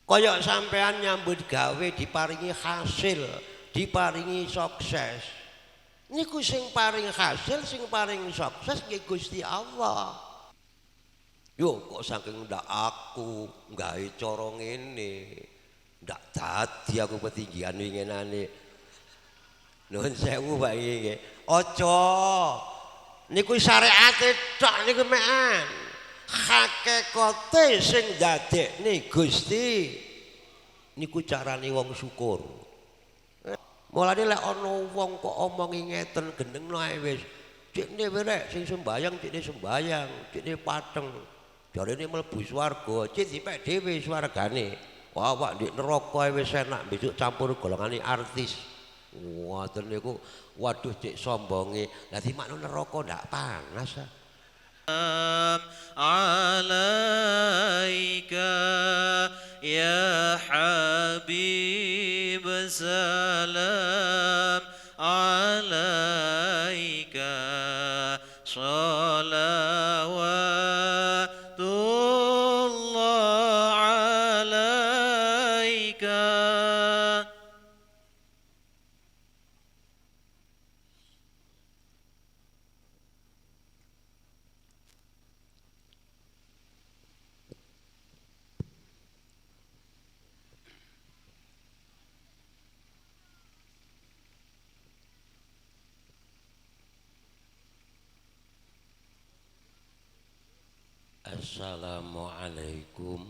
Kaya sampean nyambut gawe diparingi hasil, diparingi sukses. Niku sing paring hasil, sing paring sukses nggih Gusti Allah. Yo kok saking ndak aku gawe cara ngene. Ndak dadi aku ketinggian winginane. Nuwun sewu Pak nggih. Aja. Niku syariate tok niku mekan. Hakikate sing dadekne Gusti niku carane wong syukur. Mulane lek ana wong kok omongi ngeten gendengno ae wis. Cikne werek sing sembayang cikne sembayang, cikne pateng. Jarene mlebu swarga, cik dipek dhewe swargane. Wah, awak ndek neraka wis enak besok campur golongane artis. Ngoten niku waduh cik sombonge. Lah di makno neraka ndak panas. Alaika ya Habib salam alaika salawatullah alaika. Assalamualaikum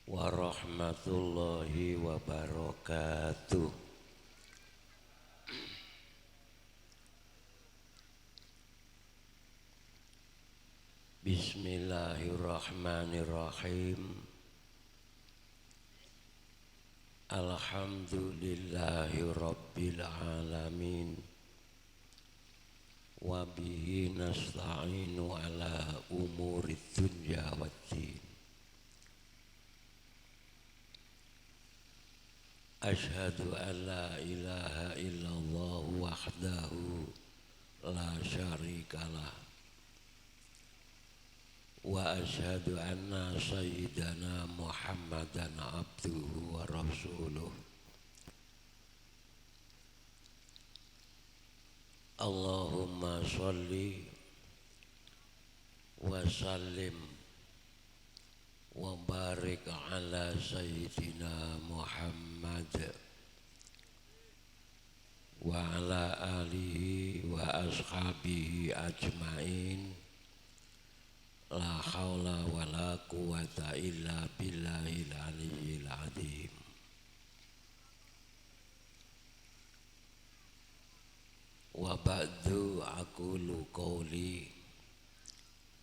warahmatullahi wabarakatuh. Bismillahirrahmanirrahim. Alhamdulillahi rabbil alamin. Wa bihi nasta'inu ala umurid dunya waddin. Ashhadu an la ilaha illallah wahdahu la syarikalah wa ashhadu anna sayyidana Muhammadan abduhu wa rasuluh. Allahumma sholli wa sallim wa barik ala sayyidina Muhammad wa ala alihi wa ashabihi ajmain. La haula wa la quwata illa billahil aliyyil azim. Wa ba'du aqulu qawli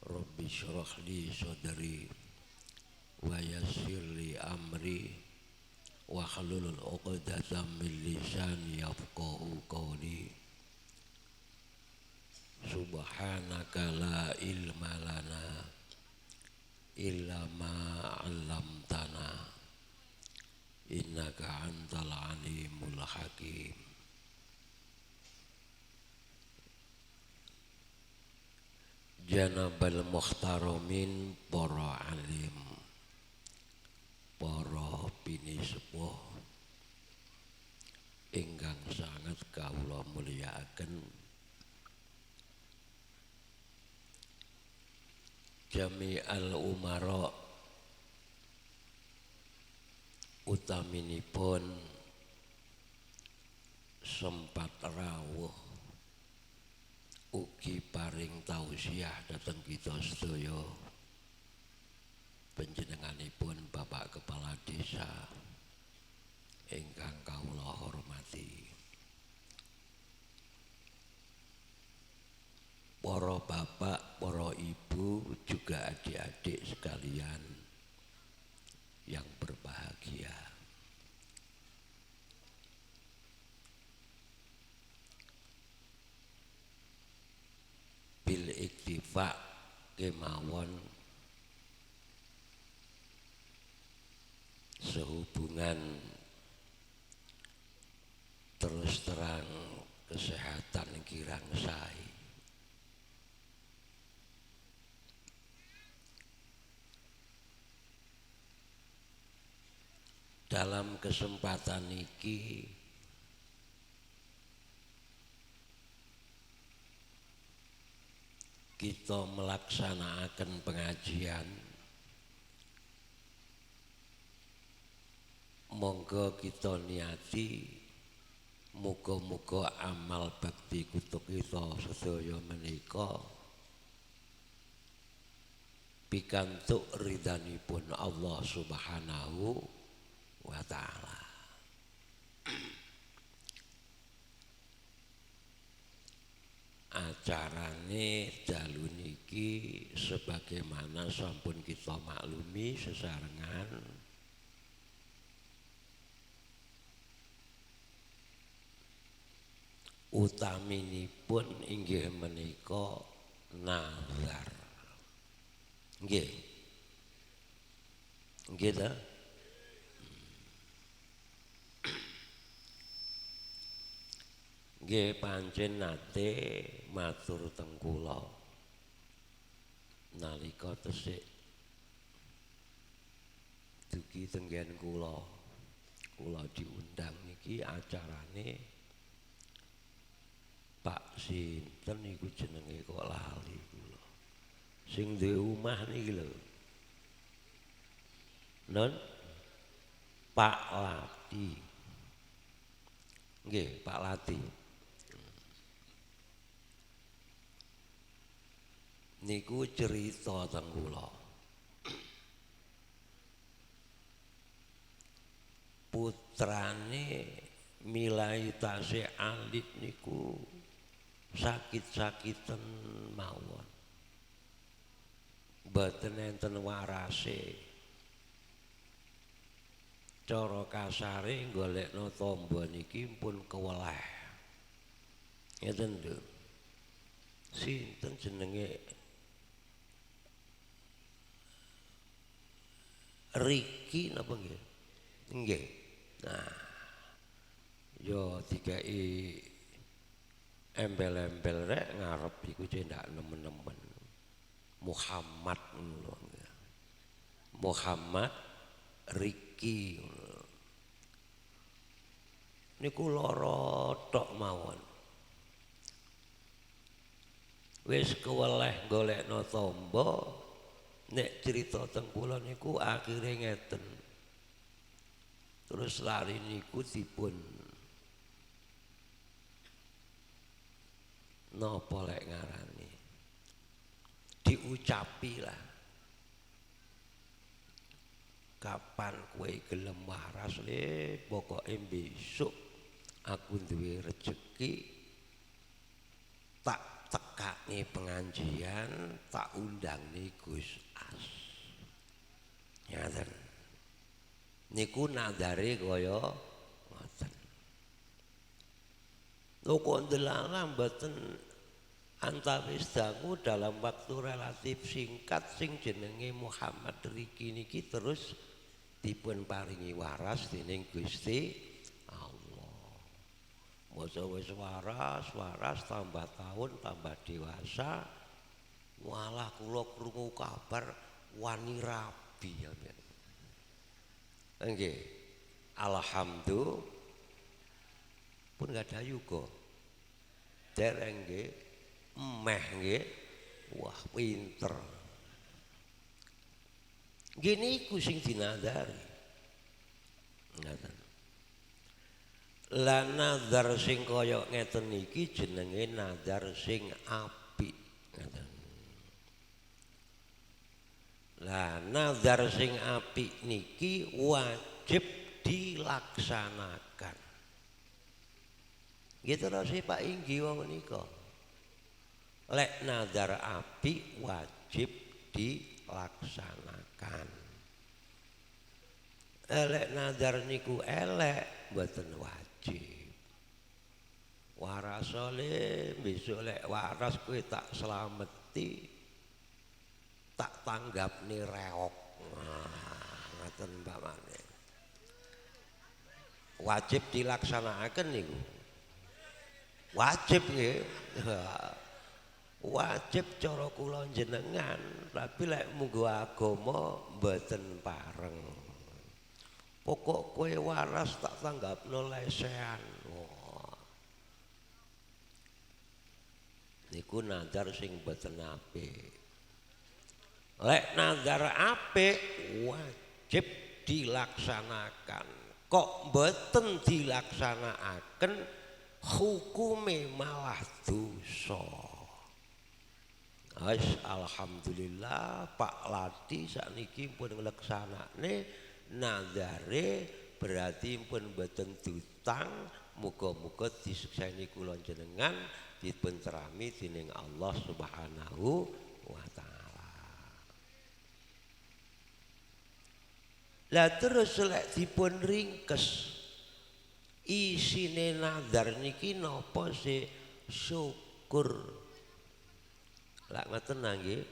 rabbi shrah li sadri wa yassir li amri wa hlul 'uqdatam min lisani yafqahu qawli. Subhanaka la ilma lana illa ma 'allamtana innaka antal alimul hakim. Janabal muhtaramin, para alim, para bini sepuh ingkang sangat kawula mulyakaken, jami'al umara utaminipun sempat rawuh ugi paring tausiah dhateng kita sedaya panjenenganipun Bapak Kepala Desa ingkang kawula hormati, para bapak, para ibu, juga adik-adik sekalian yang berbahagia. Bil iktifa kemawon sehubungan terus terang kesehatan kirang sae, dalam kesempatan iki kita melaksanakan pengajian. Monggo kita niati muga-muga amal bakti kutuk kita sedaya menika pikantuk ridhanipun Allah Subhanahu wa taala. Acarane dalu niki sebagaimana sampun kita maklumi sesarengan utaminipun inggih menika nazar. Nggih. Nggih ta? Nggih pancen nate matur teng kula nalika tesih dugi tenggen kula diundang niki acarane Pak sinten niku jenenge kok lali kula sing duwe omah niki lho non Pak Lati nggih Pak Lati niku cerita teng kula. Putrane milai tasih alit niku sakit-sakiten mawon. Mboten enten warase. Cara kasare golekno tamba niki pun keweleh. Ngeten lho. Sinten jenenge Riki napa nggih? Nggih. Nah. Yo dikai embel-embel rek ngarep iku cendak nemen-nemen. Muhammad ngono. Muhammad Riki. Niku lara tok mawon. Wis keweleh golekno tamba. Nek cerita teng kula niku akhire ngeten. Terus lari niku dipun napa lek ngarani? Diucapi lah. Kapan kowe gelem waras le, pokoke besok aku duwe rejeki tak tekake pengajian, tak undang nih Gus As. Ngaten. Niku nadare kaya ngoten. Lho kok ndelalah mboten antawis dangu dalam waktu relatif singkat sing jenenge Muhammad Riki niki terus dipun paringi waras dening Gusti Allah. Masa wis waras tambah tahun tambah dewasa malah kula krungu kabar wani rabi ya. Nggih. Alhamdulillah pun gadah yuga. Dereng nggih emeh nggih. Wah pinter. Gini iku sing dinadari. Ngaten. Lah nazar sing kaya ngeten iki jenenge nazar sing apik. Ngaten. Lah nazar sing apik niki wajib dilaksanakan. Gitu terus Pak Inggi wong menika. Lek nazar apik wajib dilaksanakan. Elek nazar niku elek mboten wajib. Waras le besok lek waras kowe tak slameti tak tanggapne reok. Ngoten mbamane. Wajib dilaksanakan niku. Wajib nggih. Wajib cara kula jenengan, tapi lek munggo agama mboten pareng. Pokok kowe waras tak tanggapno lesehan. Wah. Niku nazar sing boten apik. Lek nazar apik wajib dilaksanakan. Kok boten dilaksanakaken hukume malah dosa. Alhamdulillah Pak Lati sakniki pun ngleksanakne nazare berarti pun boten dutang, muga-muga disukseni kula jenengan dipun cerami dening Allah Subhanahu wa taala. Lah terus lek dipun ringkes isine nazar niki napa sih? Syukur. Lak ngoten nggih.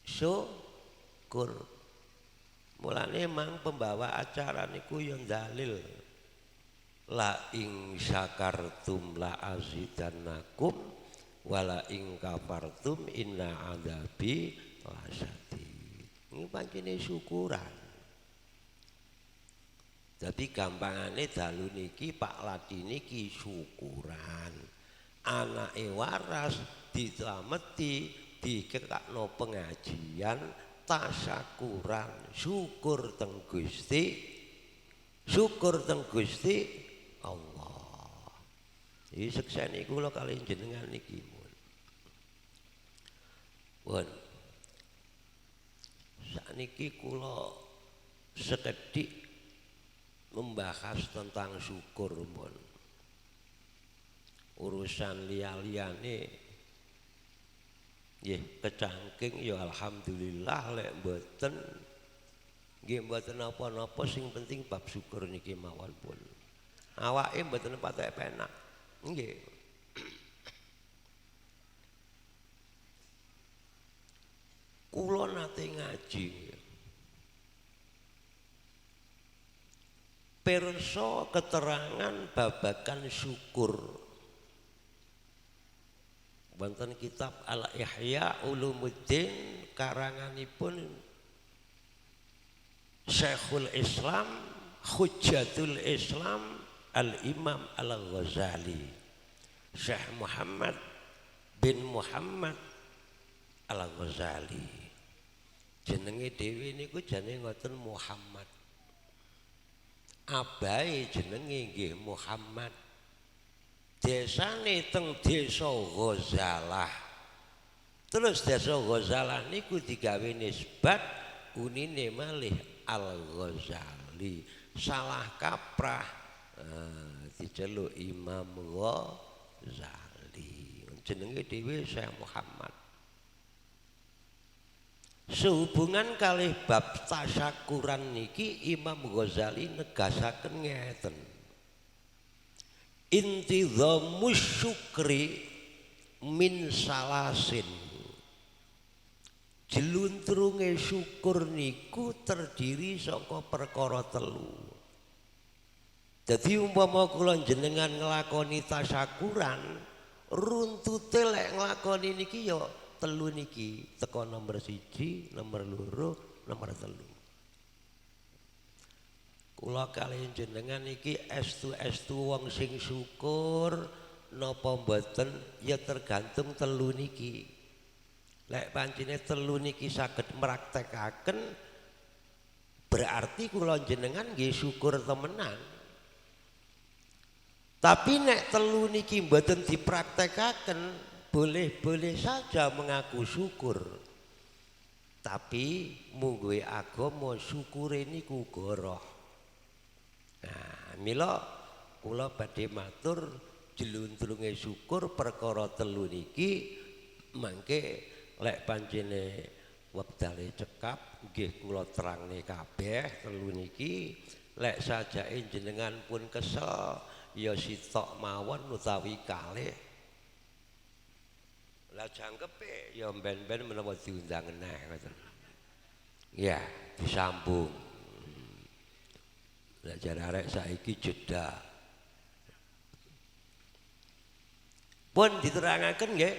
Syukur. Mulane emang pembawa acara niku yang dalil la ing syakartum la azidannakum wala ing kafartum inna adzabi lasyadid. Ini pancene syukuran. Jadi gampangane dalu niki Pak Lati niki syukuran. Anake waras dislameti dikekakno pengajian tasyakuran, syukur teng Gusti, syukur teng Gusti Allah. Iki sekseni kula kali jenengan niki pun. Sakniki kula sekedhik membahas tentang syukur pun. Urusan liya-liyane nggih kecangking ya alhamdulillah lek mboten nggih mboten napa-napa sing penting bab syukur niki mawon pun. Awake mboten patek penak. Nggih. Kula nate ngaji. Pirsa keterangan babagan syukur. Wonten kitab Al-Ihya Ulumuddin karanganipun Syekhul Islam Hujjatul Islam Al-Imam Al-Ghazali Syekh Muhammad bin Muhammad Al-Ghazali. Jenenge dhewe niku jane ngoten Muhammad. Abahe jenenge nggih Muhammad. Desane teng desa Ghazalah. Terus desa Ghazalah niku digawe nisbat unine malih Al-Ghazali. Salah kaprah diceluk Imam Ghazali. Jenenge dhewe Syekh Muhammad. Sehubungan kalih bab tasyakuran niki Imam Ghazali negasaken ngeten. Intidhamus syukri min salasin. Jeluntrunge syukur niku terdiri saka perkara telu. Dadi umpama kula jenengan nglakoni tasyakuran, runtute lek nglakoni niki ya telu niki, teko nomor 1, nomor 2, nomor 3. Kula kaliyan jenengan iki estu wong sing syukur napa mboten ya tergantung telu niki. Lek pancene telu niki saged mraktekaken berarti kula jenengan nggih syukur temenan. Tapi nek telu niki mboten dipraktekaken boleh-boleh saja mengaku syukur. Tapi mungguhe agama syukure niku goroh. Nah, mila kula badhe matur jeluntrunge syukur perkara telu niki mangke lek pancene wektale cekap nggih kula terangne kabeh telu niki. Lek sajake jenengan pun kesel ya sitok mawon utawi kalih. Lah jangkepe ya ben-ben menawa diundang neh ngoten. Ya, disambung. Belajar arek saiki jeda. Pun diterangaken nggih.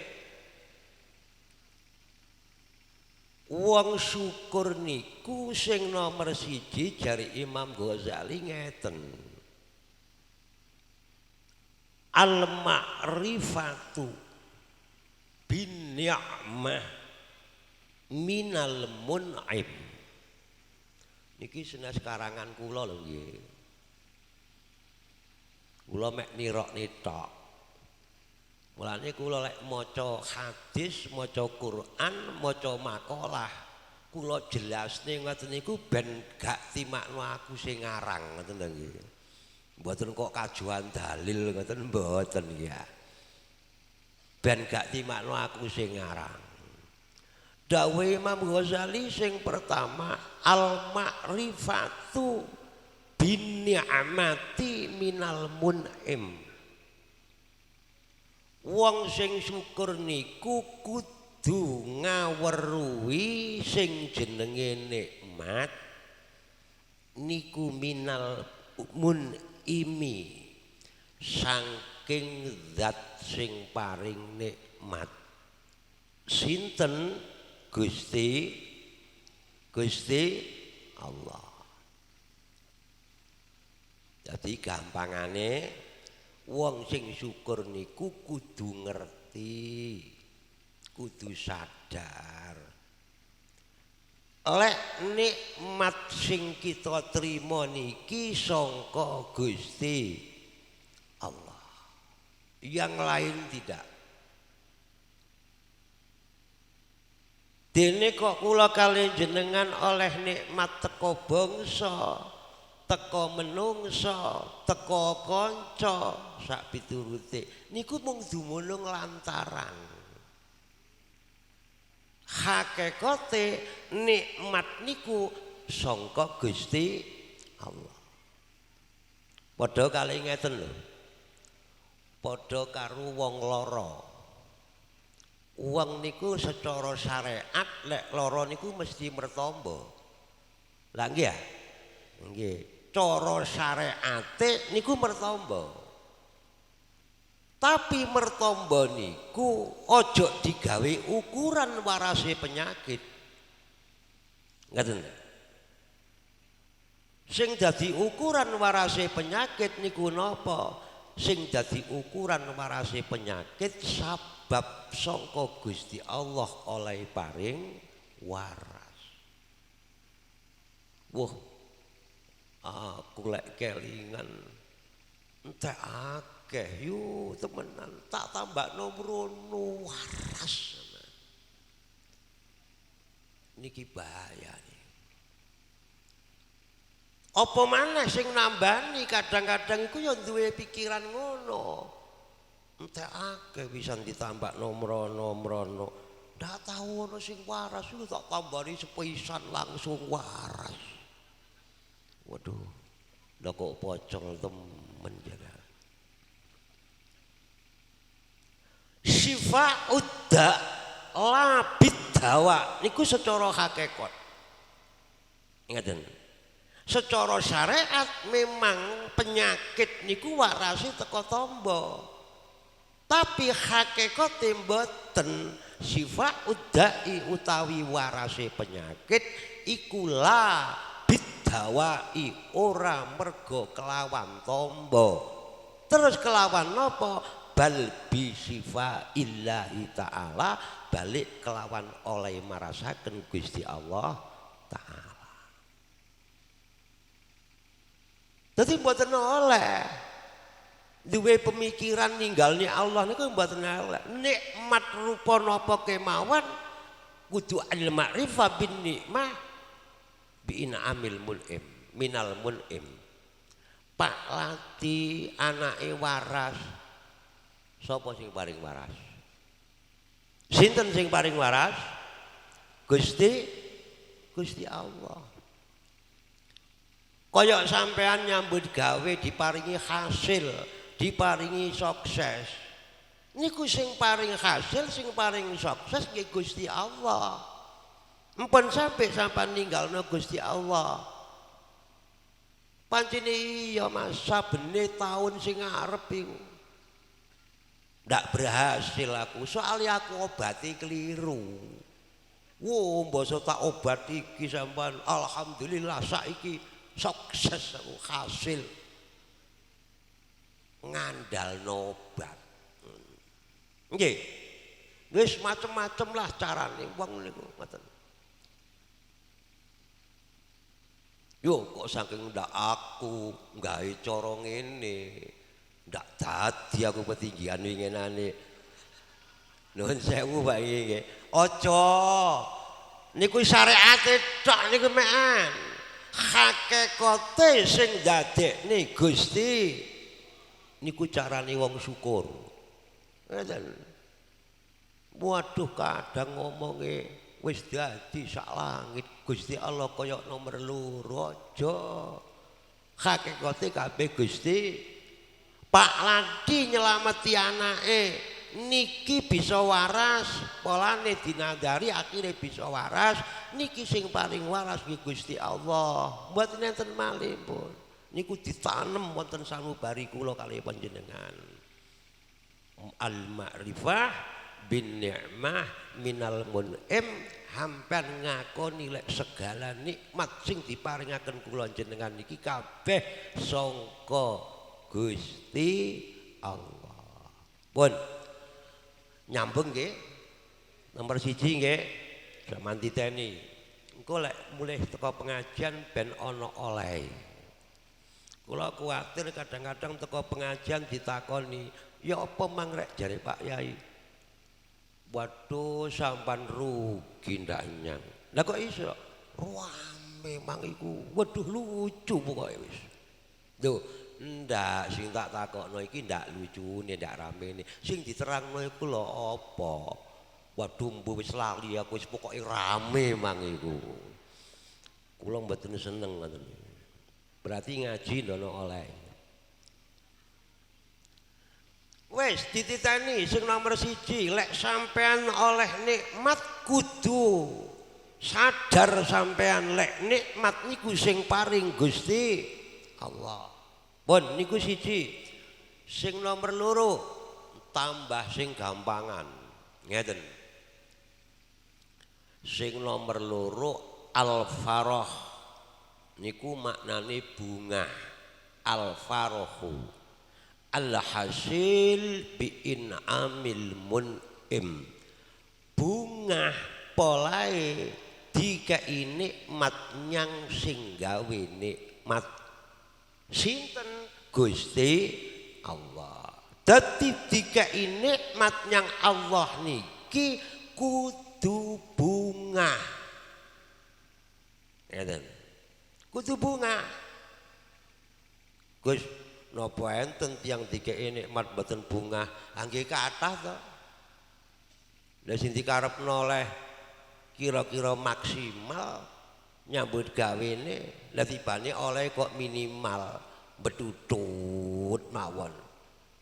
Wong syukur niku sing nomor siji jari Imam Ghazali ngeten. Al ma'rifatu bin ni'mah minal mun'im. Niki senes karangan kula lho nggih. Kula mek nirokne tok. Mulane kula lek maca hadis, maca Quran, maca makalah, kula jelasne ngoten niku ben gak timakno aku sing ngarang ngoten lho nggih. Mboten kok kajuan dalil ngoten mboten ya. Ben gak timakno aku sing ngarang. Dawuh Imam Ghazali sing pertama al ma'rifatu bin ni'mati minal mun'im. Wong sing syukur niku kudu ngaweruhi sing jenenge nikmat niku minal mun'imi saking zat sing paring nikmat. Sinten? Gusti Allah. Jadi gampangane wong sing syukur niku kudu ngerti, kudu sadar. Lek nikmat sing kita trima niki sangka Gusti Allah. Yang lain tidak. Dene kok kula kaliyan jenengan oleh nikmat teko bangsa, teko menungsa, teko kanca sak piturute niku mung dumunung lantaran hakikate nikmat niku sangka Gusti Allah. Padha kali ngeten lho. Padha karo wong lara. Wong niku secara syariat lek lara niku mesti mertamba. Lah nggih ya? Nggih. Cara syariate niku mertamba. Tapi mertamba niku ojo digawe ukuran warase penyakit. Ngaten. Sing dadi ukuran warase penyakit niku napa? Sing dadi ukuran warase penyakit sebab sangka Gusti Allah oleh paring waras. Wah, aku lek kelingan entek akeh yo temenan tak tambakno mrono waras. Niki bahaya nih. Apa maneh sing nambani kadang-kadang iku yo duwe pikiran ngono. Entek akeh pisan ditambakno mrono-mrono. Ndak tahu ono sing waras iku tak tambani sepisan langsung waras. Waduh, lha kok pocong temen jaga. Syifa'udda labid dawa niku secara hakikat. Ingaten. Secara syariat memang penyakit niku warase teko tamba. Tapi hakikate mboten. Syifa'udda'i utawi warase penyakit ikulah bidawai ora mergo kelawan tamba. Terus kelawan napa? Bal bi sifa illahi ta'ala balik kelawan oleh marasaken Gusti Allah ta'ala. Dadi mboten oleh duwe pemikiran ninggalne Allah niku mboten oleh. Nikmat rupa napa kemawon kudu al ma'rifah bin nikmah bi inamil mun'im minal mun'im. Pak Lati anake waras. Sapa sing paring waras? Sinten sing paring waras? Gusti Allah. Kaya sampean nyambut gawe diparingi hasil, diparingi sukses. Niku sing paring hasil, sing paring sukses nggih Gusti Allah. Mpun sampe sampean ninggalno Gusti Allah. Pancene iya Mas, sabene taun sing arep iku ndak berhasil aku, soalnya aku obati keliru. Wo mbasa tak obat iki sampean alhamdulillah saiki sukses aku hasil ngandalno obat. Nggih. Wis macem-macem lah carane wong niku ngoten. Yo kok saking ndak aku gawe cara ngene. Ndak dadi aku petinggian winginane. Nuwun sewu Pak nggih. Aja. Niku syariate tok niku mekan. Hakikate sing dadekne Gusti niku carane wong syukur. Ngoten. Waduh kadang ngomonge wis dadi sak langit Gusti Allah kaya nomor loro aja. Hakikate kabeh Gusti Pak Ladi nyelameti anake niki bisa waras, polane dinandari akhirnya bisa waras. Niki sing paling waras nggih Gusti Allah. Mboten enten malih pun. Niku ditanem wonten sanubari kula kalih panjenengan. Al-ma'rifah bin ni'mah minal mun'im hampan ngakoni lek segala nikmat sing diparingaken kula jenengan niki kabeh sangka Gusti Allah. Pun nyambung nggih. Nomor 1 nggih. Zaman titeni. Engko lek mulih teko pengajian ben ana oleh. Kula kuwatir kadang-kadang teko pengajian ditakoni, "Ya apa mang rek jare Pak Yai?" Waduh sampan rugi ndak nyang. Lah kok iso? Rame mang iku. Waduh lucu pokoke wis. Lho, ndak sing tak takokno iki ndak lucune ndak ramene. Sing diterangno iku lho apa? Waduh mbuh wis lali aku wis pokoke rame mang iku. Kula mboten seneng ngoten. Berarti ngaji ndono oleh. Wes dititeni sing nomor 1 lek sampean oleh nikmat kudu sadar sampean lek nikmat niku sing paring Gusti Allah. Pun niku 1. Sing nomor 2 tambah sing gampangan. Ngeten. Sing nomor 2 al-farah niku maknane bunga. Al-farahu al-hasil bi'in'amil mun'im. Bunga polae dikai nikmat nyang sing gawe nikmat sinten Gusti Allah. Dadi dikai nikmat nyang Allah niki kudu bunga. Ngeten. Kudu bunga. Gus napa enten tiyang dikeki nikmat boten bunga, nggih kathah to. Lah sing dikarepno oleh kira-kira maksimal nyambut gawene, lah tibane oleh kok minimal betutut mawon.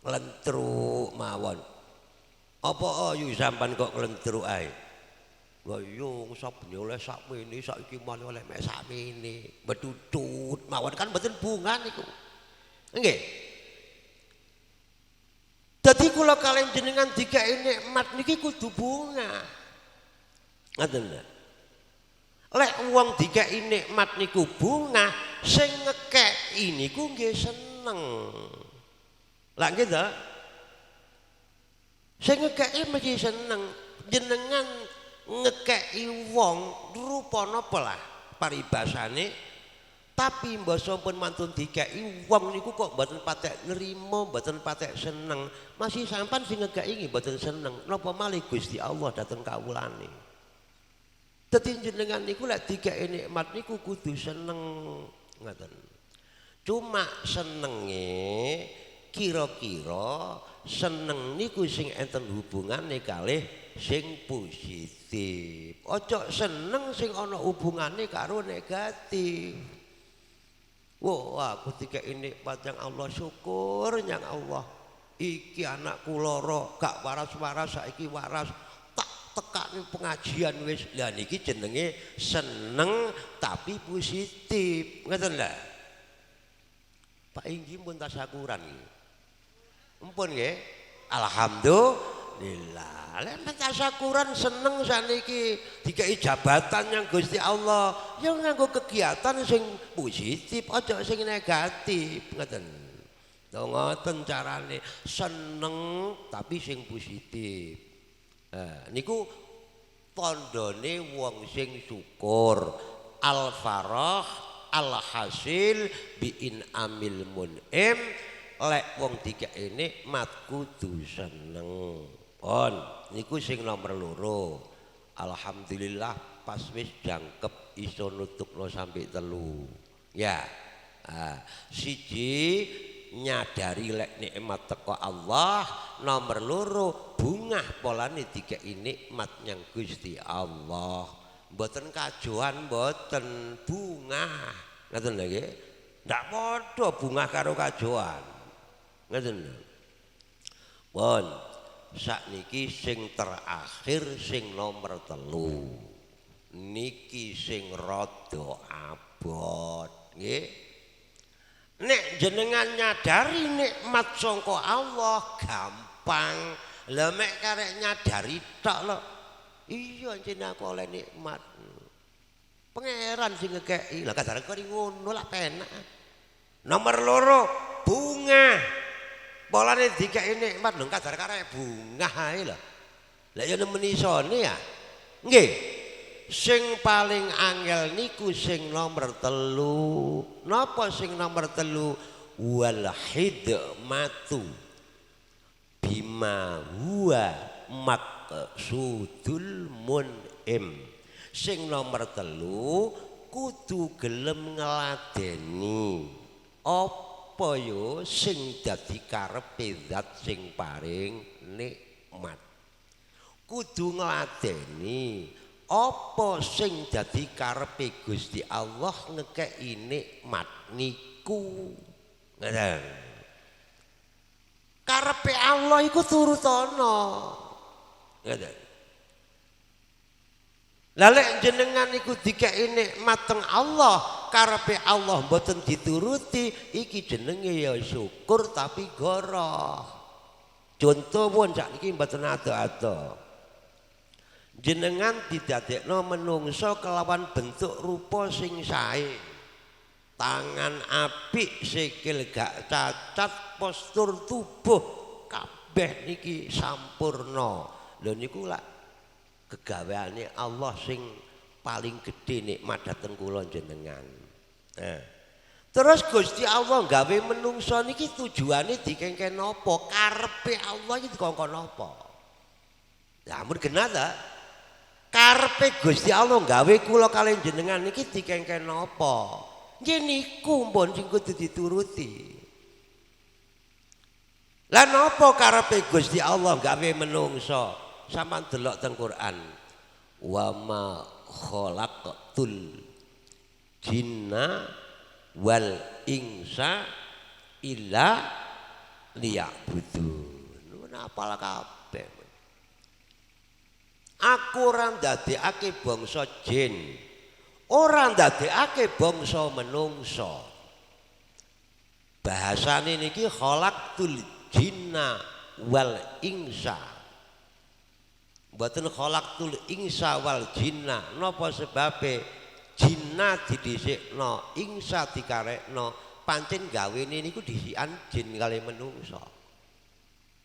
Lentruk mawon. Apa ayu sampan kok lentruk ae? Lah yo sabene oleh sakmene saiki mane oleh mek sakmene, betutut mawon kan boten bunga niku. Nggih. Dadi kula kalian jenengan dikai nikmat niki kudu bunga. Ngoten lho. Lek wong dikai nikmat niku bunga, sing ngekeki niku nggih seneng. Lah nggih to? Sing ngekeki mesti seneng. Jenengan ngekeki wong rupa napa lah paribasane. Tapi mbasa pun mantun dikeki wong niku kok mboten patek nrimo, mboten patek seneng. Masih sampan sing ngekeki nggih mboten seneng. Napa malih Gusti Allah dateng kawulane. Dadi jenengan niku lek dikeki nikmat niku kudu seneng ngoten. Cuma senenge kira-kira seneng niku sing enten hubungane kalih sing positif. Aja seneng sing ana hubungane karo negatif. Wah, aku dikeki nikmat yang Allah, syukur yang Allah. Iki anakku loro gak waras-waras saiki waras. Tak tekani pengajian wis. Lah niki jenenge seneng tapi positif. Ngoten lho. Pak Inggi pun tasakuran. Ampun nggih. Alhamdulillah. Alhamdulillah. Lek tasyakuran seneng saniki dikai jabatan yang Gusti Allah, ya nganggo kegiatan sing positif, aja sing negatif, ngoten. Ngoten carane seneng tapi sing positif. Niku tandane wong sing syukur. Al-farah al-hasil bi'in amil mun'im. Lek wong dikek nikmat kudu seneng. Pon niku sing nomor loro. Alhamdulillah pas wis jangkep iso nutukno sampai 3. Ya. Siji nyadari lek nikmat teko Allah, nomor loro bungah polane dikeki nikmat yang Gusti Allah. Mboten kajoan, mboten bungah. Ngoten lho nggih. Ndak padha bungah karo kajoan. Ngoten lho. Pun sakniki sing terakhir sing nomor 3. Niki sing rada abot, nggih. Nek jenengan nyadari nikmat sangka Allah gampang. Lah mek karek nyadari tok lho. Iya jeneng aku oleh nikmat. Pangeran sing ngekeki. Lah kadare kok ngono lah penak. Nomor 2 bunga. Polane dikeki nikmat lho kadare karek bunga ae lho. Lah ya nemeni isone ya. Nggih. Sing paling angel niku sing nomor 3. Napa sing nomor 3? Wal hidmatu bima huwa maqsudul mun'im. Sing nomor 3 kudu gelem ngladeni apa yo sing dadi karepe zat sing paring nikmat. Kudu ngladeni apa sing dadi karepe Gusti Allah ngekeki nikmat niku. Ngoten. Karepe Allah iku turut ana. Ngoten. Lah lek jenengan iku dikeki nikmat teng Allah, karepe Allah mboten dituruti, iki jenenge ya syukur tapi goroh. Contoh pun sakniki mboten ado-ado. Jenengan didadekno menungso kelawan bentuk rupa sing sae. Tangan apik, sikil gak cacat, postur tubuh kabeh niki sampurna. Lho niku lak kegaweane Allah sing paling gedhe nikmat dhateng kula jenengan. Terus Gusti Allah gawe menungso niki tujuane dikengken napa? Karepe Allah iki dikongkon napa? Ya ampun genah ta? Karepe Gusti Allah gawe kula kaliyan jenengan niki dikengken napa? Nggih niku mpun sing kudu dituruti. Lah napa karepe Gusti Allah gawe menungso? Sampeyan delok teng Quran. Wa ma khalaqtul jinna wal insa illa liya'budun. Napa kabeh. Aku ora ndadekake bangsa jin. Ora ndadekake bangsa menungso. Bahasane niki khalaqtul jinna wal insa. Mboten khalaqtul insa wal jinna. Napa sebabe? Jinna didhisikno, insa dikarekno. Pancen gawene niku dhisikan jin kali menungso.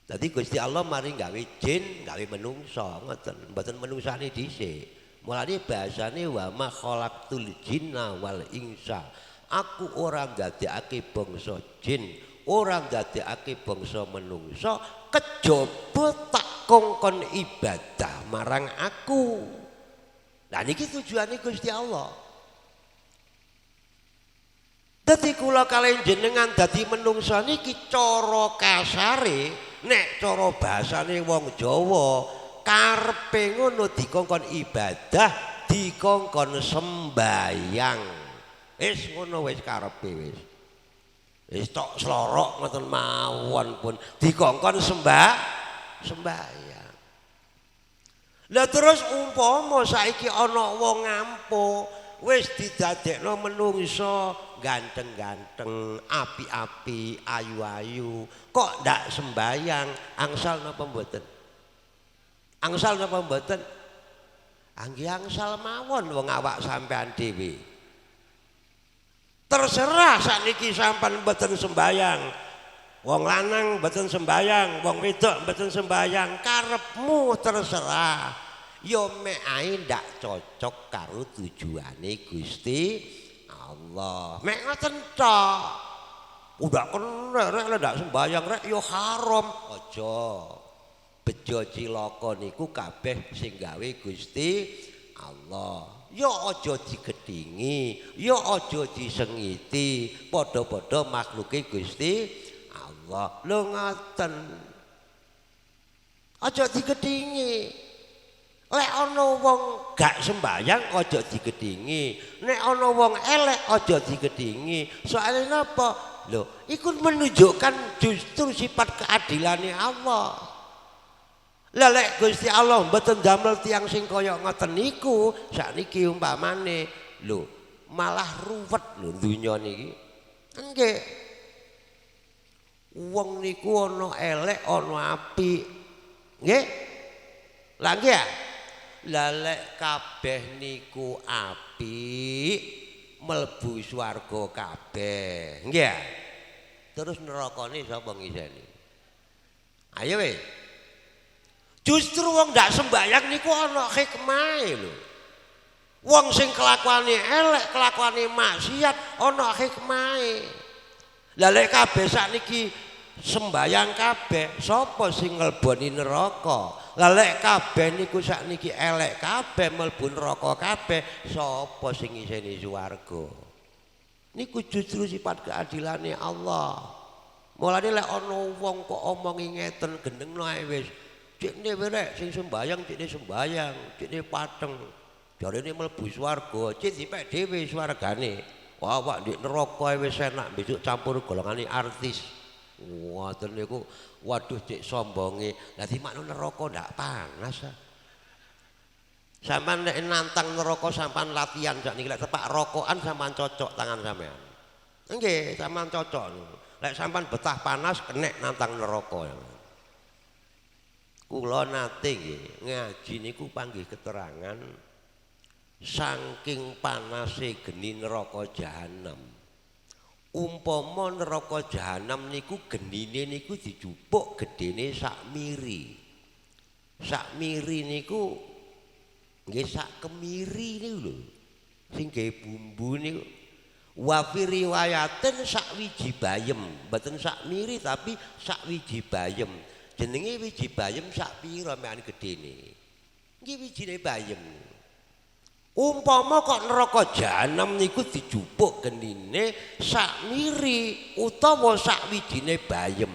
Dadi Gusti Allah mari gawe jin, gawe menungso, ngoten. Mboten menungsane dhisik. Mulane bahasane wa ma khalaqtul jinna wal insa. Aku ora ndadekake bangsa jin, ora ndadekake bangsa menungso kejaba tak kongkon ibadah marang aku. Lah niki tujuane Gusti Allah. Dadi kula kaliyan jenengan dadi menungso niki cara kasare, nek cara bahasane wong Jawa, karepe ngono dikongkon ibadah, dikongkon sembayang. Wis ngono wis karepe wis. Wis tok slorok ngoten mawon pun dikongkon sembayang. Lah terus umpama saiki ana wong ngampu wis didadekno menungso ganteng-ganteng, api-api, ayu-ayu, kok ndak sembayang, angsal napa mboten? Angsal napa mboten? Angge angsal mawon wong awak sampean dhewe. Terserah sakniki sampean mboten sembayang. Wong lanang mboten sembayang, wong wedok mboten sembayang, karepmu terserah. Ya mek ae ndak cocok karo tujuane Gusti Allah. Mek ngoten tok. Udah kena rek ndak sembayang rek ya haram. Aja. Bejo cilaka niku kabeh sing gawe Gusti Allah. Ya aja digedhingi, ya aja disengiti, padha-padha makhluke Gusti Allah. Lho ngoten. Aja digedhingi. Lek ana wong gak sembayang aja digedhingi. Nek ana wong elek aja digedhingi. Soale napa? Lho, iku menunjukkan justru sifat keadilane Allah. Lah lek Gusti Allah mboten damel tiyang sing kaya ngoten niku, sakniki umpamane lho, malah ruwet lho donya niki. Nggih. Wong niku ana elek, ana apik. Nggih? Lah nggih ya? Lah lek kabeh niku apik, mlebu swarga kabeh. Nggih ya? Terus nerakane sapa ngiseni? Ayo weh. Justru wong ndak sembayang niku ana hikmahe lho. Wong sing kelakuane elek, kelakuane maksiat ana hikmahe. Lah lek kabeh sakniki sembayang kabeh, sapa sing ngleboni neraka? Lah lek kabeh niku sakniki elek kabeh, mlebu neraka kabeh, sapa sing ngiseni swarga? Niku justru sifat keadilane Allah. Mulane lek ana wong kok omongi ngeten gendengno ae wis cikne werek sing sembayang cikne sembayang, cikne pateng. Jarene mlebu swarga, cik dipek dhewe swargane. Wah, awak ndek neraka wis enak besok campur golongane artis. Ngoten niku waduh cik sombonge. Lah dimakno neraka ndak panas. Sampeyan nek nantang neraka sampean latihan sakniki lek tepak rokokan sampean cocok tangan sampean. Nggih, sampean cocok. Lek sampean betah panas kenek nantang neraka. Kula nate nggih ngaji niku panggih keterangan saking panase geni neraka jahanam. Umpama neraka jahanam niku genine niku dijupuk gedene sak miri. Sak miri niku nggih sak kemiri niku lho. Sing gawe bumbu niku. Wa fi riwayatin sak wiji bayem, mboten sak miri tapi sak wiji bayem. Jenenge wiji bayem sak pira mekan gedene. Nggih wijine bayem. Umpama kok neraka jahanam niku dijupuk genine sak miri utawa sak wijine bayem.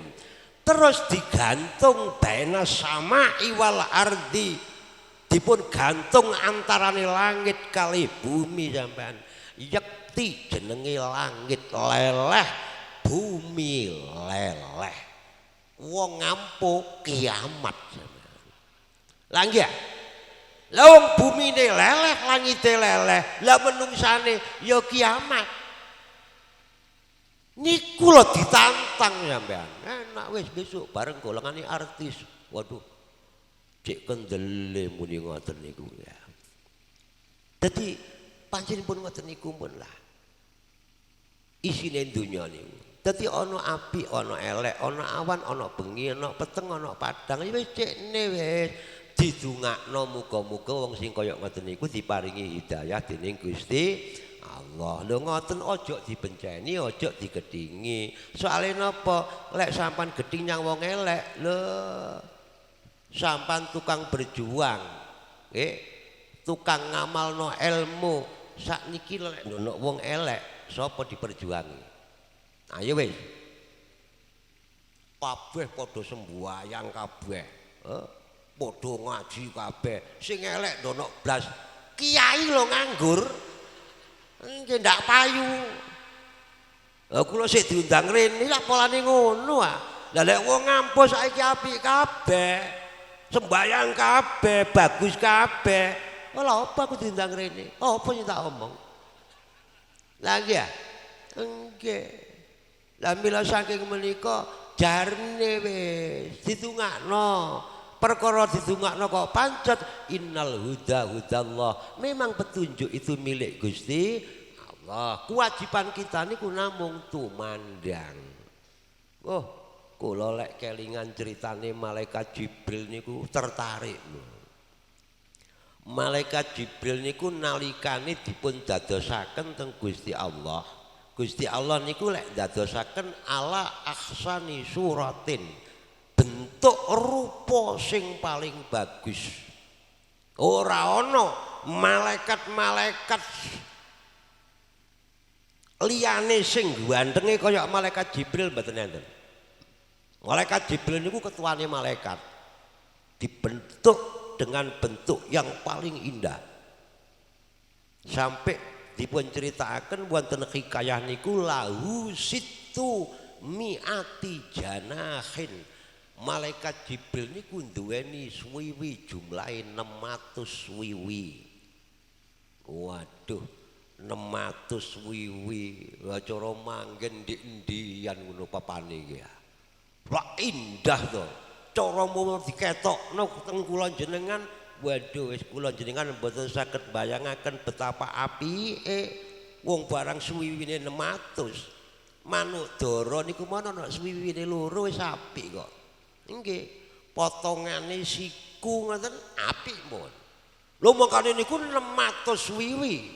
Terus digantung baina sama'i wal ardi. Dipun gantung antarane langit kali bumi sampean. Yekti jenenge langit leleh, bumi leleh. Wong ngampu kiamat sampean. Lah nggih. Lah wong bumine leleh, langite leleh, lah menungsane ya kiamat. Niku lho ditantang sampean. Enak wis besok bareng golongane artis. Waduh. Cek kendele muni ngoten niku ya. Dadi panjenengan ngoten niku pun lah. Isine donya niku. Dadi ana apik, ana elek, ana awan, ana bengi, ana peteng, ana padang. Ya wis cekne wis didongakno muga-muga wong sing kaya ngoten niku diparingi hidayah dening Gusti Allah. Lho ngoten aja dibenceni, aja digedhingi. Soale napa? Lek sampean gedhing nyang wong elek, lho sampean tukang berjuang. Nggih. Tukang ngamalno ilmu. Sakniki lek ono wong elek, sapa diperjuangi? Ayo wis. Kabeh padha sembayang kabeh. Padha ngaji kabeh. Sing elek ndono blas. Kiai lho nganggur. Nggih ndak payu. Lah kula sik diundang rene lak polane ngono ah. Lah lek wong ngampus saiki apik kabeh. Sembayang kabeh, bagus kabeh. Lha apa aku diundang rene? Apa sing tak omong? Lah nggih ya? Nggih. Lah mila saking menika jarne wis ditungakno perkara didongakno kok pancet innal huda hudallah. Memang petunjuk itu milik Gusti Allah. Kewajiban kita niku namung tumandang. Oh, kula lek kelingan ceritane malaikat Jibril niku tertarik lho. Malaikat Jibril niku nalikane dipun dadosaken teng Gusti Allah. Gusti Allah niku lek dadosaken ala ahsani suratin. Bentuk rupa sing paling bagus. Ora ana malaikat-malaikat liyane sing gantenge kaya malaikat Jibril mboten enten. Malaikat Jibril niku ketuane malaikat. Dibentuk dengan bentuk yang paling indah. Sampai dipun ceritaken wonten hikayah niku lahu situ miati janahin. Malaikat Jibril niku duweni swiwi jumlahe 600 swiwi. Waduh, 600 swiwi. Cara manggen ndi-ndian ngono papane iki ya. Wah indah to. Cara mau diketokno teng kula jenengan, waduh wis kula jenengan mboten saged bayangaken betapa apike wong barang swiwine 600. Manuk dara niku mana ana swiwine loro wis apik kok. Nggih, potongane siku ngoten apik pun. Lho mangkane niku 600 swiwi.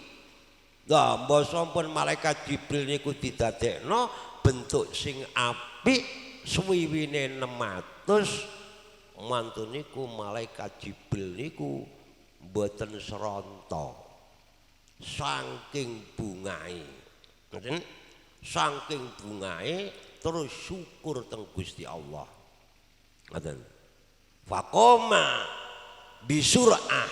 Lah mbok sampun malaikat Jibril niku didadekno bentuk sing apik, swiwine 600. Mantu niku malaikat Jibril niku mboten seronto. Saking bungae. Ngoten? Saking bungae terus syukur teng Gusti Allah. Ngoten. Faqoma bisur'ah.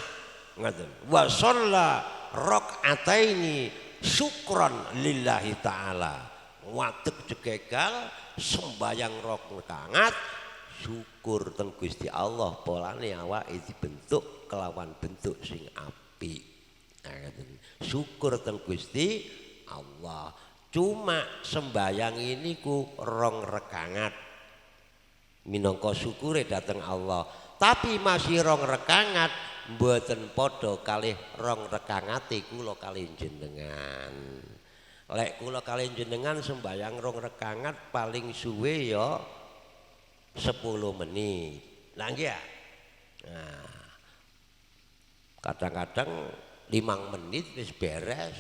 Ngoten. Wa shalla rakaataini syukran lillahi taala. Wadeg jegegal sembayang rakaat syukur teng Gusti Allah polane awake dibentuk kelawan bentuk sing apik. Syukur teng Gusti Allah. Cuma sembayang ini ku rong rakaat minangka syukure dateng Allah. Tapi masih rong rakaat mboten padha kalih rong rakaate kula kalih jenengan. Lek kula kalih jenengan sembayang rong rakaat paling suwe ya 10 menit. Lah nggih ya. Nah, kadang-kadang 5 menit wis beres.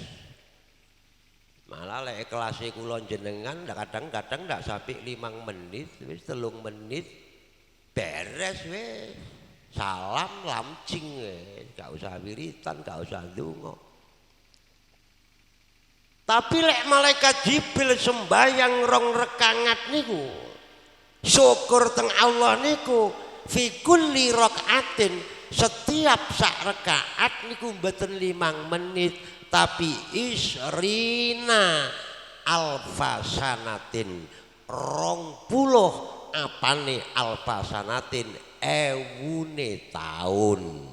Malah lek kelasé kula jenengan kadang-kadang ndak sampai 5 menit, wis 3 menit beres wis. Salam lamcing wis, gak usah wiritan, gak usah ndonga. Tapi lek malaikat Jibril sembayang rong rakaat niku syukur teng Allah niku fi kulli rakaatin setiap sak rakaat niku mboten 5 menit tapi isrina alfasanatin 20 apane alfasanatin ewune taun.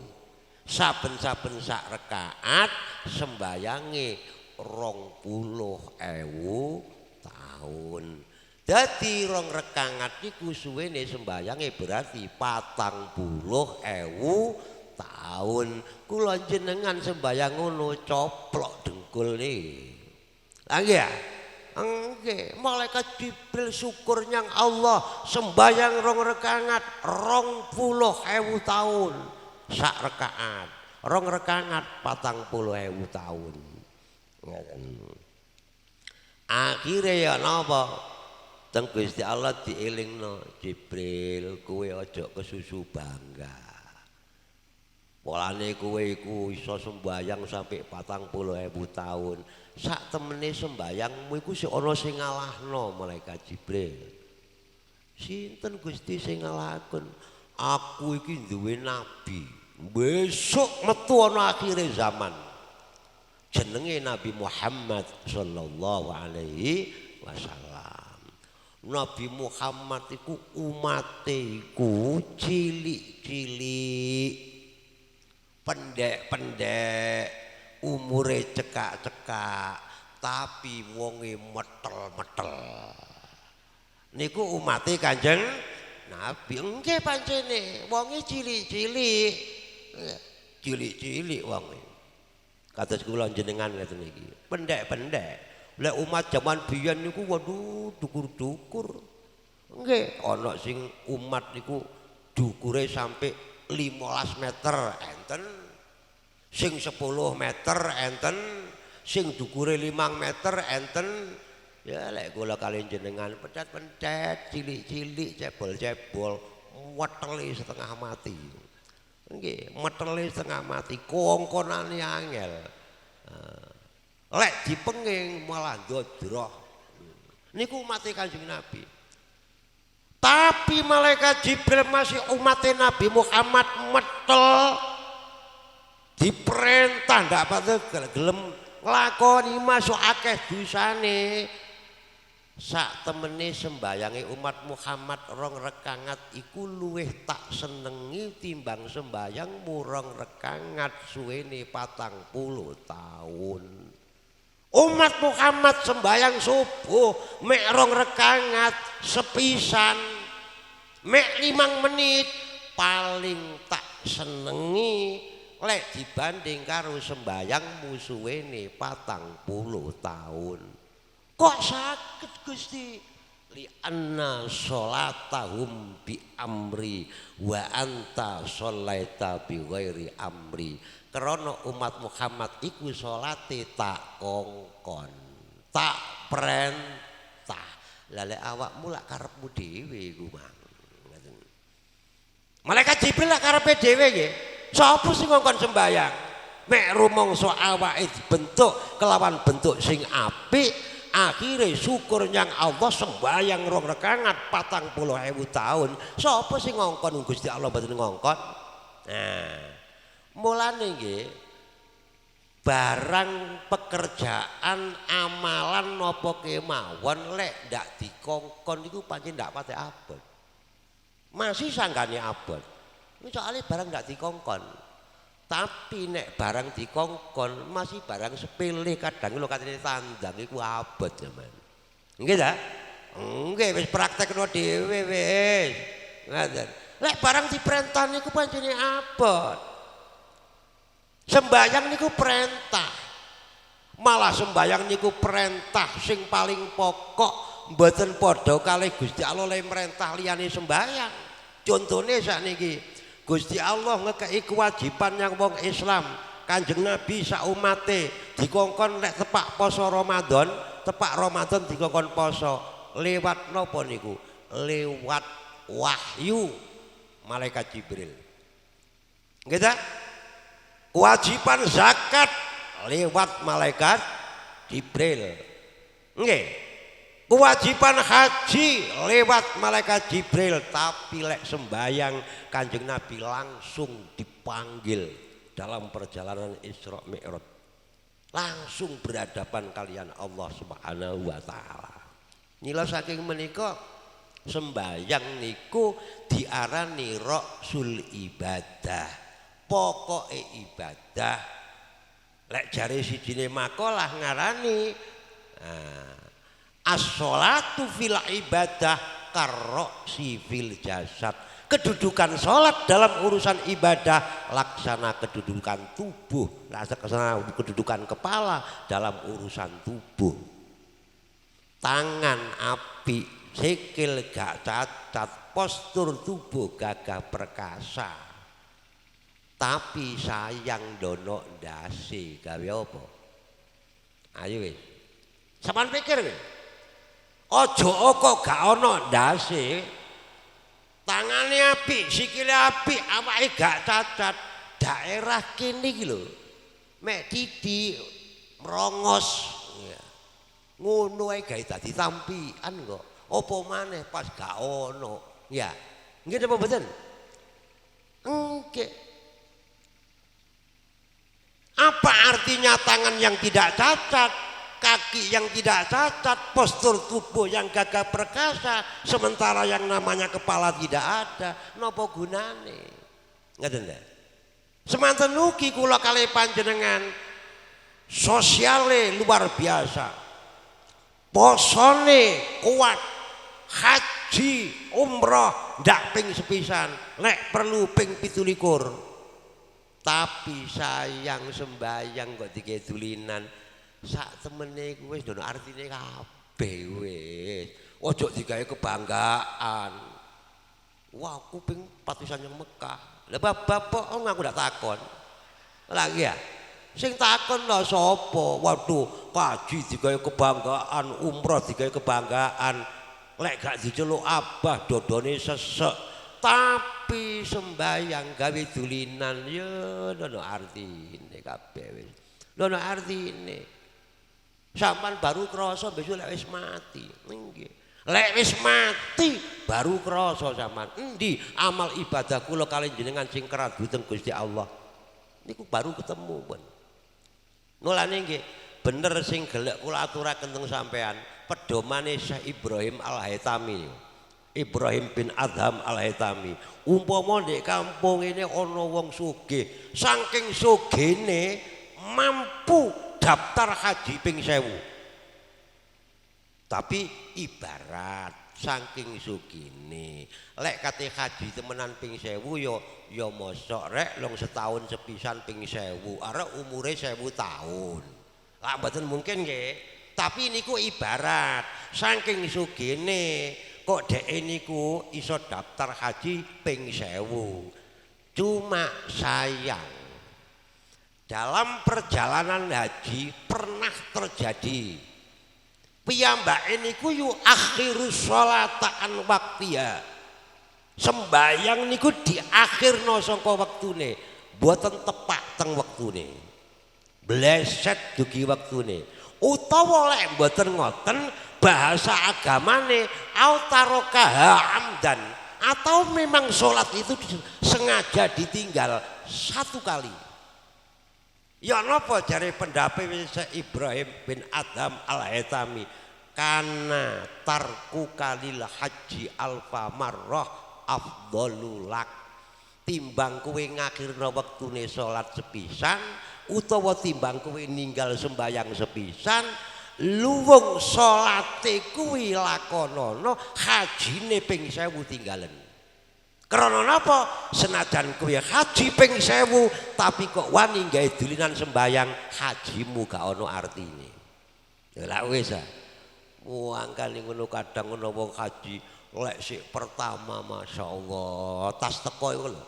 Saben-saben sak rakaat sembayange 20.000 taun. Dadi rong rakaat niku suwene sembayange berarti 40.000 taun. Kula jenengan sembayang ngono coplok dengkulne. Lah nggih ya? Nggih, malaikat Jibril syukur nyang Allah sembayang rong rakaat 20.000 taun sak rakaat. Rong rakaat 40.000 taun. Akhire ya napa? Teng Gusti Allah dielingno, Jibril kowe aja kesusu bangga. Polane kowe iku iso sembayang sampai 40.000 taun. Sak temene sembayangmu iku sik ana sing ngalahno malaikat Jibril. Sinten Gusti sing ngalahaken? Aku iki duwe nabi. Besok metu ana akhire zaman. Jenenge Nabi Muhammad sallallahu alaihi wasallam. Nabi Muhammad iku umate iku cilik-cilik, pendek-pendek, umure cekak-cekak, tapi wonge metel-metel. Niku umate Kanjeng nabi nggih pancene wonge cilik-cilik. Cilik-cilik wonge. Kados kula jenengan ngeten iki. Pendek-pendek. Lek umat zaman biyen niku waduh dukur-dukur. Nggih, ana sing umat niku dukure sampai 15 meter enten. Sing 10 meter enten, sing dukure 5 meter enten. Ya lek kula kaliyan jenengan pencet-pencet cilik-cilik cebol-cebol wetele setengah mati. Nggih, metele setengah mati kongkonane angel. Lek dipenging malah ndodroh. Niku umat Kanjeng Nabi. Tapi malaikat Jibril masih umat Nabi Muhammad metel diperintah ndak patut gelem nglakoni masuk akeh dosane. Sak temene sembayange umat Muhammad rong rekangat iku luwih tak senengi timbang sembayangmu rong rekangat suwene 40 tahun. Umat Muhammad sembayang subuh mek rong rekangat sepisan mek 5 menit paling tak senengi lek dibanding karo sembayangmu suwene 40 tahun. Kok sakit Gusti? Li anna sholatahum bi amri wa anta sholaita bi ghairi amri. Karena umat Muhammad iku salate tak kongkon, tak perintah. Lale awakmu lak karepmu dhewe iku mang. Malaikat Jibril lak karepe dhewe nggih. Sapa sing ngongkon sembayang? Mek rumangsa awake dibentuk kelawan bentuk sing apik. Akhirnya syukur yang Allah sembayang rong rekangat 40.000 tahun. Sapa sing ngongkon Gusti Allah mboten ngongkon. Nah, mulane nggih barang pekerjaan amalan napa kemawon lek ndak dikongkon iku pancen ndak pate abot. Masih sanggane abot. Ini soalnya barang ndak dikongkon. Tapi nek barang dikongkon masih barang sepele kadang lho katene tandang iku abot zaman. Nggih ta? Nggih wis praktekno dhewe wis. Ngoten. Lek barang diperintah niku pancene abot. Sembayang niku perintah. Malah sembayang niku perintah sing paling pokok mboten padha kalih Gusti Allah le merintah liyane sembayang. Contone sakniki Gusti Allah ngekei kewajiban yang wong Islam Kanjeng Nabi sak umate dikongkon lek tepak poso Ramadan, tepak Ramadan dikongkon poso lewat napa niku? Lewat wahyu malaikat Jibril. Nggih ta? Kewajiban zakat lewat malaikat Jibril. Nggih. Kewajiban haji lewat malaikat Jibril, tapi lek sembayang Kanjeng Nabi langsung dipanggil dalam perjalanan Isra Mi'raj. Langsung berhadapan kalian Allah Subhanahu wa taala. Nila saking menika sembayang niku diarani ra'sul ibadah. Pokoke ibadah. Lek jare sijine makalah ngarani as-sholatu fil ibadah karroksi fil jasad. Kedudukan sholat dalam urusan ibadah laksana kedudukan tubuh, laksana kedudukan kepala dalam urusan tubuh. Tangan api, sikil gak cacat, postur tubuh gagah perkasa. Tapi sayang dono ndase gawe apa? Ayo wis. Sampeyan pikir wis. Ojo kok gak ono ndase. Tangane apik, sikile apik, awake gak cacat. Daerah kene iki lho. Mek titik merongos. Ya. Ngono ae gawe dadi tampian kok. Apa maneh pas gak ono. Ya. Nggih napa mboten? Nggih. Apa artinya tangan yang tidak cacat? Kaki yang tidak cacat, postur tubuh yang gagah perkasa, sementara yang namanya kepala tidak ada, napa gunane? Ngoten lho. Semanten ugi kula kalih panjenengan sosiale luar biasa. Posone kuat, haji umroh ndak ping sepisan, nek perlu ping 17. Tapi sayang sembayang kok dikedulinan sak temene kuwi wis ndono artine kabeh wis. Ojo digawe kebanggaan. Wah, aku ping patusan yang Mekah. Lah bapak aku ndak takon. Lagi ya. Sing takon lho sapa? Waduh, kaji digawe kebanggaan, umroh digawe kebanggaan. Lek gak diceluk abah dodone sesek. Tapi sembayang gawe dulinan ya ngono artine kabeh wis. Ngono artine. Sampan baru krasa besok lek wis mati. Nggih. Lek wis mati baru krasa sampean. Endi amal ibadah kula kali jenengan sing keraduten Gusti Allah. Niku baru ketemu pun. Mulane nggih bener sing gelek kula aturaken teng sampean pedomane Syekh Ibrahim Al-Haitami. Ibrahim bin Adham Al-Haitami. Umpama ndek kampung ini ana wong sugih, saking sugihne mampu daftar haji ping 1000. Tapi ibarat saking sugihne lek kate haji temenan ping 1000 ya mosok rek long setahun sepisan ping 1000 arek umure 1000 tahun. Lah mboten mungkin nggih. Tapi niku ibarat saking sugihne kok dhek niku iso daftar haji ping 1000. Cuma sayang dalam perjalanan haji pernah terjadi piyambake niku yu akhirus sholata an waqtiha. Sembayang niku diakhirno saka wektune, mboten tepak teng wektune. Bleset dugi wektune. Utawa lek mboten ngoten bahasa agamane autarokaha amdan atau memang sholat itu sengaja ditinggal satu kali. Ya napa jare pendape Syekh Ibrahim bin Adham Al-Haitami kana tarku kalil haji alfa marrah afdhalulak. Timbang kowe ngakhirna wektune salat sepisan utawa timbang kowe ninggal sembayang sepisan luwung salate kuwi lakonana hajine ping 1000 tinggalen. Karena napa? Senajan kowe haji ping 1000 tapi kok wani gawe dulinan sembayang hajimu gak ono artine. Ya lak wis ah. Muangkane ngono kadang ngono wong haji lek sik pertama masyaallah tas teko iku lho.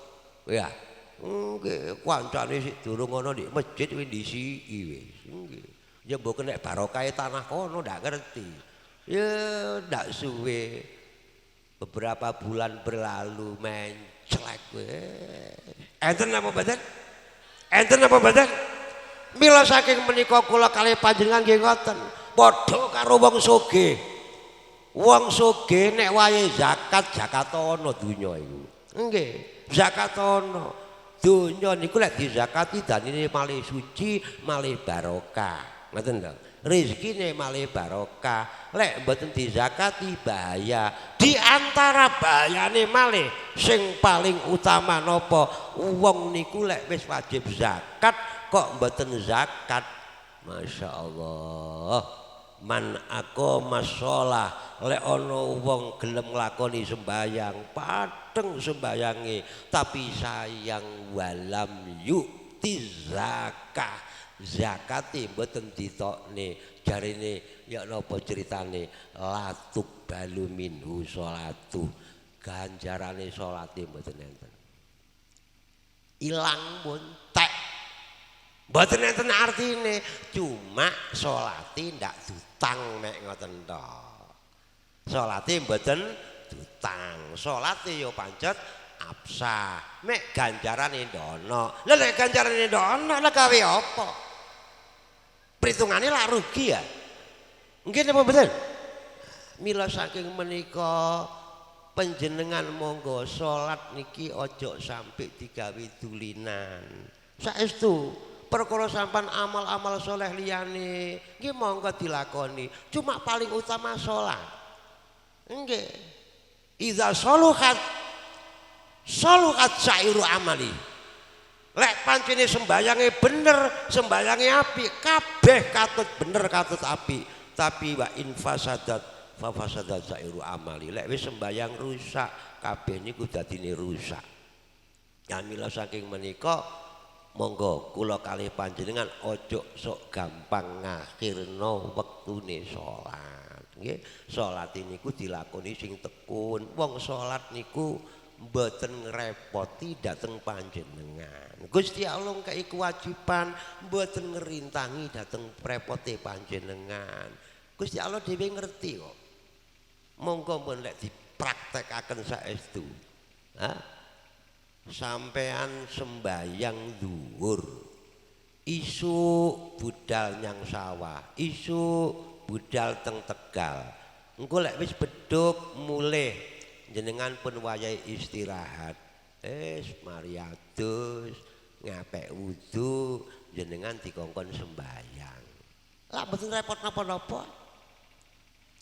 Ya. Nggih, kancane sik durung ana di masjid wis disiki wis. Nggih. Ya mbok nek barokahe tanah kono ndak ngerti. Ya ndak suwe. Beberapa bulan berlalu menclek kowe. Enten apa mboten? Enten apa mboten? Mila saking menika kula kalih panjenengan nggih ngoten. Padha karo wong sugih. Wong sugih nek wayahe zakat ana donya iku. Nggih, zakat ana. Donya niku lek dizakati danine malih suci, malih barokah. Ngoten lho. Rezekine malih barokah. Lek mboten dizakati bahaya. Di antara bahayane malih sing paling utama napa? Wong niku lek wis wajib zakat kok mboten zakat. Masya Allah. Man aqama shalah lek ana wong gelem nglakoni sembayang padheng sembayange tapi sayang walam yu'ti zakah zakate mboten ditokne jarine ya napa ceritane latuk balu minhu sholatu ganjarane salate mboten enten ilang montek mboten enten artine cuma salate ndak dutang nek ngoten to salate mboten dutang salate ya pancet absah mek ganjarane ndono lha nek ganjarane ndono lha gawe apa perhitungane lak rugi ya nggih napa mboten mila saking menika panjenengan monggo salat niki aja sampai digawe dulinan saestu perkara sampan amal-amal soleh liyane nggih monggo dilakoni cuma paling utama salat nggih iza saluhat sairu amali lek pancene sembayange bener sembayange apik kabeh katut bener katut apik tapi wa in fasadat fa fasada sairu amali. Lek wis sembayang rusak kabeh niku dadine rusak. Ya mila saking menika monggo kula kalih panjenengan ojo sok gampang ngakhirno wektune salat. Nggih, salat niku dilakoni sing tekun. Wong salat niku mboten ngrepoti dhateng panjenengan. Gusti Allah kei kewajiban mboten ngerintangi dhateng prepote panjenengan. Gusti Allah dhewe ngerti kok. Monggo pun lek dipraktekaken saestu. Sampean sembayang zuhur. Isuk budal nyang sawah, isuk budal teng Tegal. Engko lek wis beduk mulih jenengan pun wayahe istirahat. Mari adus, ngapik wudu, jenengan dikongkon sembayang. Lah mboten repot napa-napa.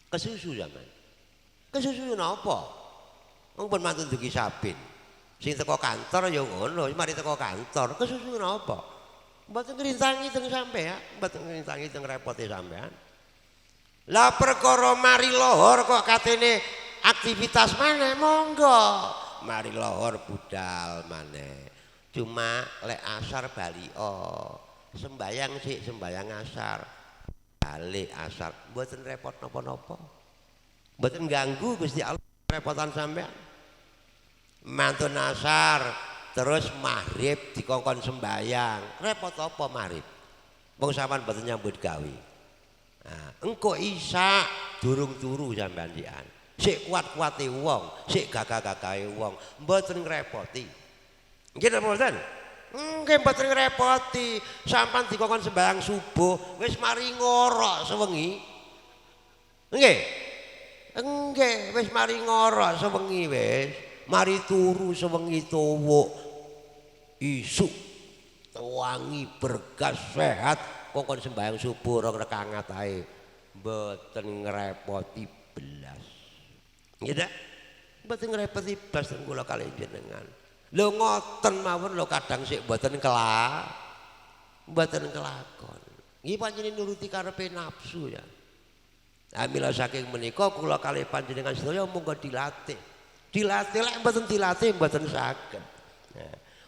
Kesusu sampean. Kesusu napa? Wong pun mantun dugi sabin. Sing teko kantor ya ngono, mari teko kantor, kesusu napa? Mboten ngrintangi teng sampean, mboten ngrintangi teng repote sampean. Lah perkara mari lohor kok katene aktivitas maneh monggo mari lohor budal maneh cuma lek asar bali sembayang sik sembayang asar balik asar mboten repot napa-napa mboten ganggu Gusti Allah repotan sampean mantun asar terus maghrib dikongkon sembayang repot apa maghrib wong sampean mboten nyambut gawe engko isya durung turu sampean dian sik kuat-kuate wong, sik gagah-gagahe wong, mboten ngrepoti. Nggih napa mboten? Nggih mboten ngrepoti. Sampeyan dikongkon sembahyang subuh, wis mari ngorok sewengi. Nggih. Nggih, wis mari ngorok sewengi wis. Mari turu sewengi tuwuk. Isuk wangi bergas sehat kongkon sembahyang subuh rong rekangat ae. Mboten ngrepoti belas. Nggih, mboten ngrepoti blas kula kalih jenengan. Lho ngoten mawon lho kadang sik mboten mboten kelakon. Nggih panjenengan nuruti karepe nafsu ya. Mila saking menika kula kalih panjenengan sedaya monggo dilatih. Dilatih lek mboten dilatih mboten saged.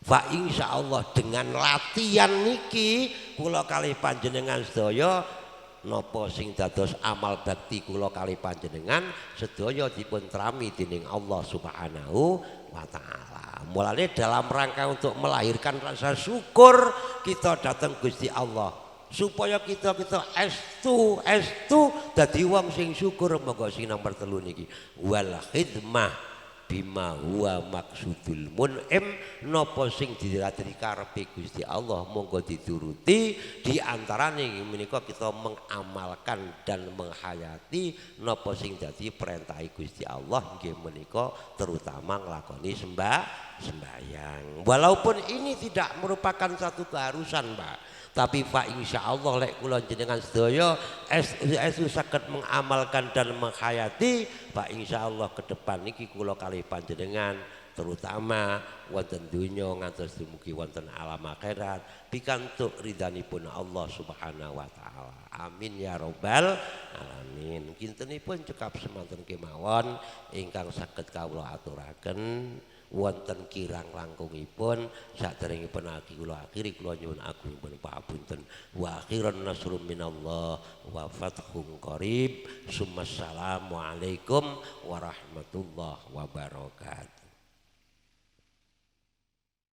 Fa insyaallah dengan latihan niki kula kalih panjenengan sedaya napa sing dados amal bakti kula kalih panjenengan sedaya dipun trami dening Allah Subhanahu wa taala. Mulane dalam rangka untuk melahirkan rasa syukur kita datang Gusti Allah supaya kita estu dadi wong sing syukur. Monggo sing nomor 3 niki wal khidmah bima huwa maksudul mun'im napa sing diratiri karepe Gusti Allah monggo dituruti di antarane menika kita mengamalkan dan menghayati napa sing dadi perintah Gusti Allah nggih menika terutama nglakoni sembahyang walaupun ini tidak merupakan satu keharusan Pak tapi fa insyaallah lek kula jenengan sedaya estu saged mengamalkan dan menghayati fa insyaallah ke depan niki kula kalih panjenengan terutama wonten donya ngantos dumugi wonten alam akhirat pikantuk ridhanipun Allah Subhanahu wa taala. Amin ya rabbal alamin. Kintenipun cekap semanten kemawon ingkang saged kawula aturaken wonten kirang langkungipun saderengipun kula akhiri kula nyuwun agungipun papunten wa akhiran nasrun minallah wa fathun qarib. Assalamualaikum warahmatullahi wabarakatuh.